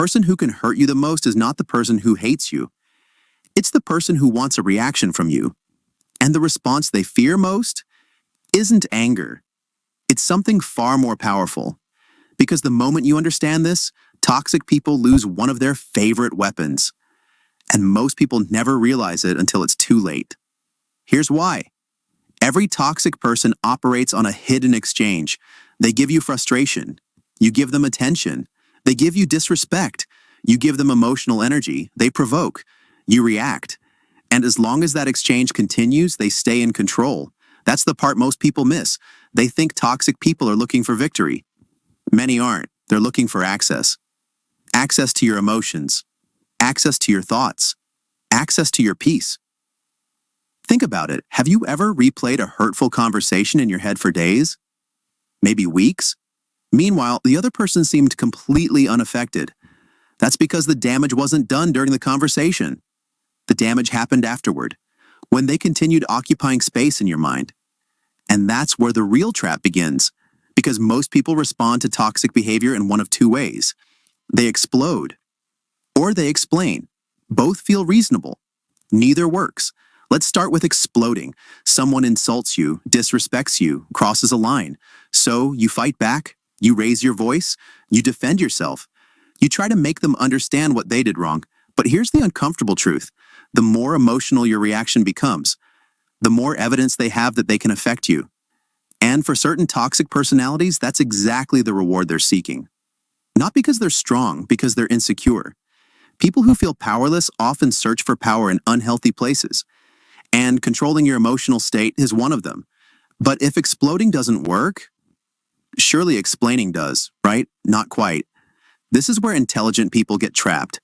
person who can hurt you the most is not the person who hates you. It's the person who wants a reaction from you. And the response they fear most isn't anger. It's something far more powerful. Because the moment you understand this, toxic people lose one of their favorite weapons. And most people never realize it until it's too late. Here's why. Every toxic person operates on a hidden exchange. They give you frustration. You give them attention. They give you disrespect. You give them emotional energy. They provoke. You react. And as long as that exchange continues, they stay in control. That's the part most people miss. They think toxic people are looking for victory. Many aren't. They're looking for access. Access to your emotions. Access to your thoughts. Access to your peace. Think about it. Have you ever replayed a hurtful conversation in your head for days? Maybe weeks? Meanwhile, the other person seemed completely unaffected. That's because the damage wasn't done during the conversation. The damage happened afterward, when they continued occupying space in your mind. And that's where the real trap begins, because most people respond to toxic behavior in one of two ways. They explode, or they explain. Both feel reasonable. Neither works. Let's start with exploding. Someone insults you, disrespects you, crosses a line. So you fight back, you raise your voice, you defend yourself. You try to make them understand what they did wrong. But here's the uncomfortable truth. The more emotional your reaction becomes, the more evidence they have that they can affect you. And for certain toxic personalities, that's exactly the reward they're seeking. Not because they're strong, because they're insecure. People who feel powerless often search for power in unhealthy places. And controlling your emotional state is one of them. But if exploding doesn't work, surely explaining does, right? Not quite. This is where intelligent people get trapped.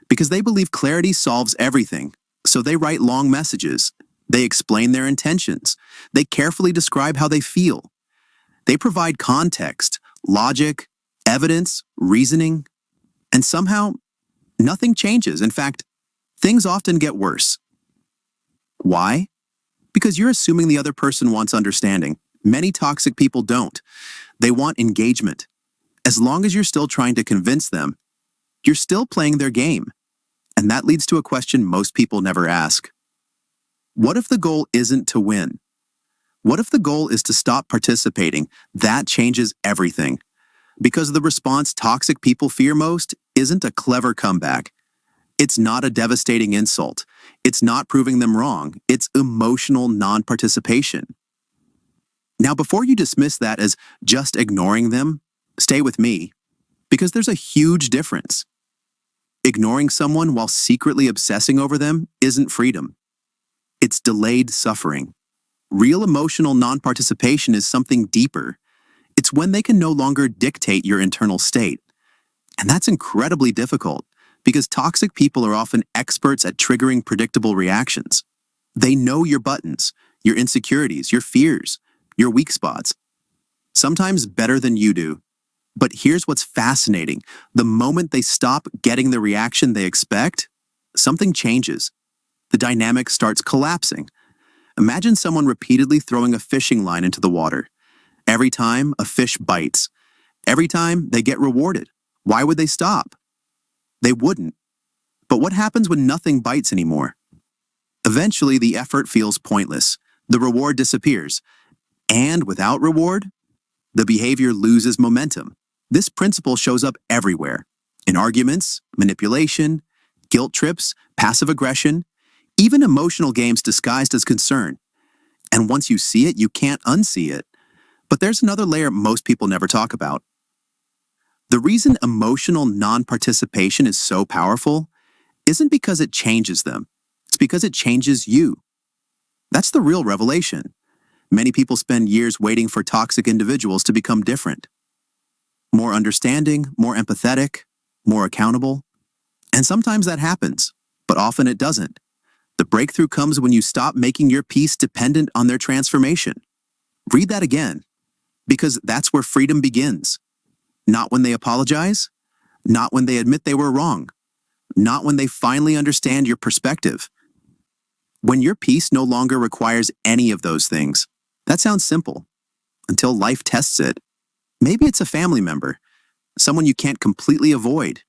Because they believe clarity solves everything. So they write long messages. They explain their intentions. They carefully describe how they feel. They provide context, logic, evidence, reasoning. And somehow, nothing changes. In fact, things often get worse. Why? Because you're assuming the other person wants understanding. Many toxic people don't. They want engagement. As long as you're still trying to convince them, you're still playing their game. And that leads to a question most people never ask. What if the goal isn't to win? What if the goal is to stop participating? That changes everything. Because the response toxic people fear most isn't a clever comeback. It's not a devastating insult. It's not proving them wrong. It's emotional non-participation. Now, before you dismiss that as just ignoring them, stay with me, because there's a huge difference. Ignoring someone while secretly obsessing over them isn't freedom. It's delayed suffering. Real emotional non-participation is something deeper. It's when they can no longer dictate your internal state. And that's incredibly difficult, because toxic people are often experts at triggering predictable reactions. They know your buttons, your insecurities, your fears, your weak spots. Sometimes better than you do. But here's what's fascinating. The moment they stop getting the reaction they expect, something changes. The dynamic starts collapsing. Imagine someone repeatedly throwing a fishing line into the water. Every time, a fish bites. Every time, they get rewarded. Why would they stop? They wouldn't. But what happens when nothing bites anymore? Eventually, the effort feels pointless. The reward disappears. And without reward, the behavior loses momentum. This principle shows up everywhere. In arguments, manipulation, guilt trips, passive aggression, even emotional games disguised as concern. And once you see it, you can't unsee it. But there's another layer most people never talk about. The reason emotional non-participation is so powerful isn't because it changes them. It's because it changes you. That's the real revelation. Many people spend years waiting for toxic individuals to become different. More understanding, more empathetic, more accountable. And sometimes that happens, but often it doesn't. The breakthrough comes when you stop making your peace dependent on their transformation. Read that again, because that's where freedom begins. Not when they apologize, not when they admit they were wrong, not when they finally understand your perspective. When your peace no longer requires any of those things. That sounds simple, until life tests it. Maybe it's a family member, someone you can't completely avoid.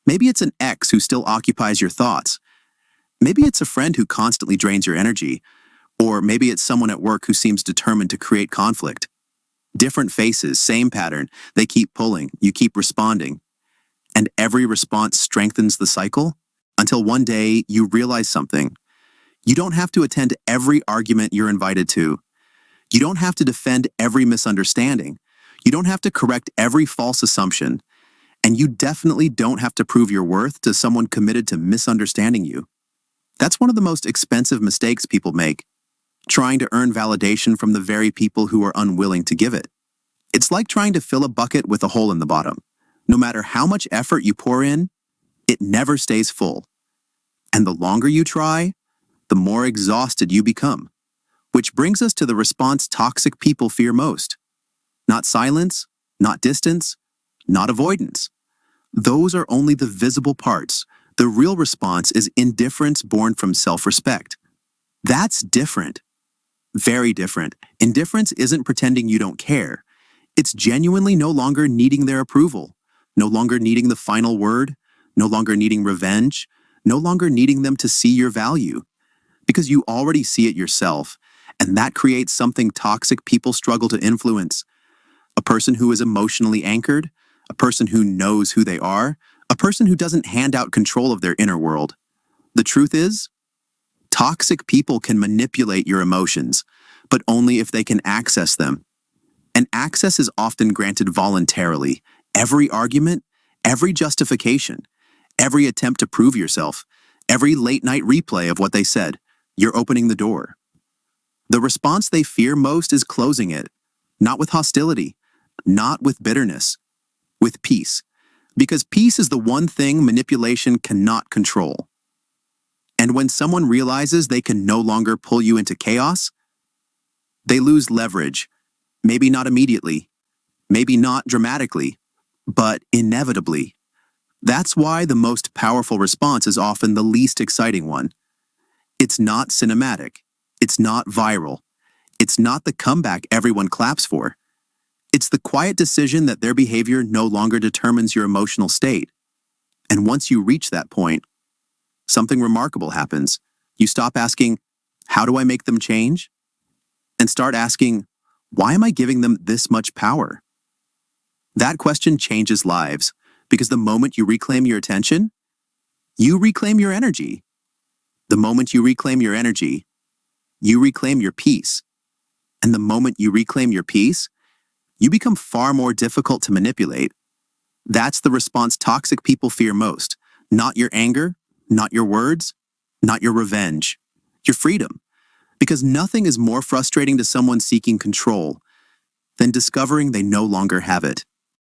Maybe it's an ex who still occupies your thoughts. Maybe it's a friend who constantly drains your energy. Or maybe it's someone at work who seems determined to create conflict. Different faces, same pattern. They keep pulling, you keep responding. And every response strengthens the cycle until one day you realize something. You don't have to attend every argument you're invited to. You don't have to defend every misunderstanding. You don't have to correct every false assumption. And you definitely don't have to prove your worth to someone committed to misunderstanding you. That's one of the most expensive mistakes people make, trying to earn validation from the very people who are unwilling to give it. It's like trying to fill a bucket with a hole in the bottom. No matter how much effort you pour in, it never stays full. And the longer you try, the more exhausted you become. Which brings us to the response toxic people fear most. Not silence, not distance, not avoidance. Those are only the visible parts. The real response is indifference born from self-respect. That's different. Very different. Indifference isn't pretending you don't care. It's genuinely no longer needing their approval, no longer needing the final word, no longer needing revenge, no longer needing them to see your value. Because you already see it yourself, and that creates something toxic people struggle to influence. A person who is emotionally anchored, a person who knows who they are, a person who doesn't hand out control of their inner world. The truth is, toxic people can manipulate your emotions, but only if they can access them. And access is often granted voluntarily. Every argument, every justification, every attempt to prove yourself, every late-night replay of what they said, you're opening the door. The response they fear most is closing it, not with hostility, not with bitterness, with peace. Because peace is the one thing manipulation cannot control. And when someone realizes they can no longer pull you into chaos, they lose leverage. Maybe not immediately, maybe not dramatically, but inevitably. That's why the most powerful response is often the least exciting one. It's not cinematic. It's not viral. It's not the comeback everyone claps for. It's the quiet decision that their behavior no longer determines your emotional state. And once you reach that point, something remarkable happens. You stop asking, how do I make them change? And start asking, why am I giving them this much power? That question changes lives, because the moment you reclaim your attention, you reclaim your energy. The moment you reclaim your energy, you reclaim your peace. And the moment you reclaim your peace, you become far more difficult to manipulate. That's the response toxic people fear most. Not your anger, not your words, not your revenge, your freedom. Because nothing is more frustrating to someone seeking control than discovering they no longer have it.